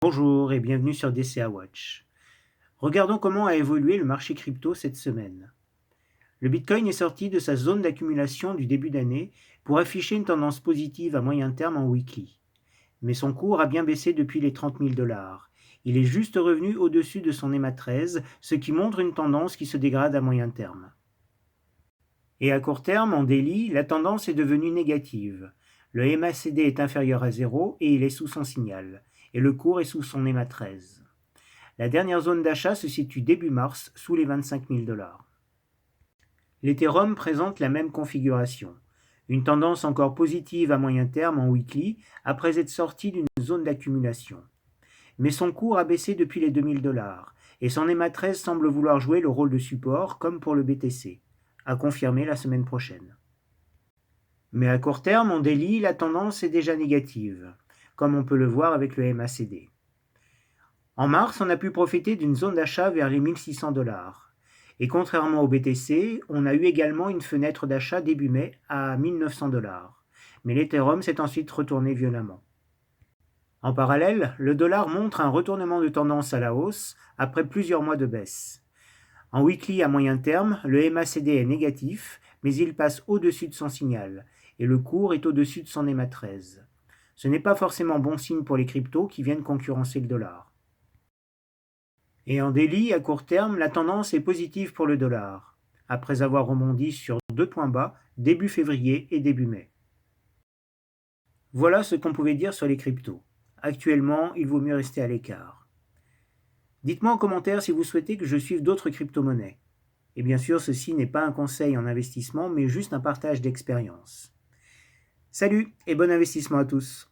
Bonjour et bienvenue sur DCA Watch. Regardons comment a évolué le marché crypto cette semaine. Le Bitcoin est sorti de sa zone d'accumulation du début d'année pour afficher une tendance positive à moyen terme en weekly. Mais son cours a bien baissé depuis les 30 000 $. Il est juste revenu au-dessus de son EMA 13, ce qui montre une tendance qui se dégrade à moyen terme. Et à court terme, en daily, la tendance est devenue négative. Le MACD est inférieur à 0 et il est sous son signal, et le cours est sous son EMA 13. La dernière zone d'achat se situe début mars, sous les 25 000 $. L'Ethereum présente la même configuration. Une tendance encore positive à moyen terme en weekly après être sorti d'une zone d'accumulation. Mais son cours a baissé depuis les 2000 $, et son EMA 13 semble vouloir jouer le rôle de support comme pour le BTC, à confirmer la semaine prochaine. Mais à court terme, en daily, la tendance est déjà négative, comme on peut le voir avec le MACD. En mars, on a pu profiter d'une zone d'achat vers les 1600 $. Et contrairement au BTC, on a eu également une fenêtre d'achat début mai à 1900 $. Mais l'Ethereum s'est ensuite retourné violemment. En parallèle, le dollar montre un retournement de tendance à la hausse après plusieurs mois de baisse. En weekly à moyen terme, le MACD est négatif, mais il passe au-dessus de son signal, et le cours est au-dessus de son EMA 13. Ce n'est pas forcément bon signe pour les cryptos qui viennent concurrencer le dollar. Et en daily, à court terme, la tendance est positive pour le dollar, après avoir rebondi sur 2 points bas début février et début mai. Voilà ce qu'on pouvait dire sur les cryptos. Actuellement, il vaut mieux rester à l'écart. Dites-moi en commentaire si vous souhaitez que je suive d'autres crypto-monnaies. Et bien sûr, ceci n'est pas un conseil en investissement, mais juste un partage d'expérience. Salut et bon investissement à tous!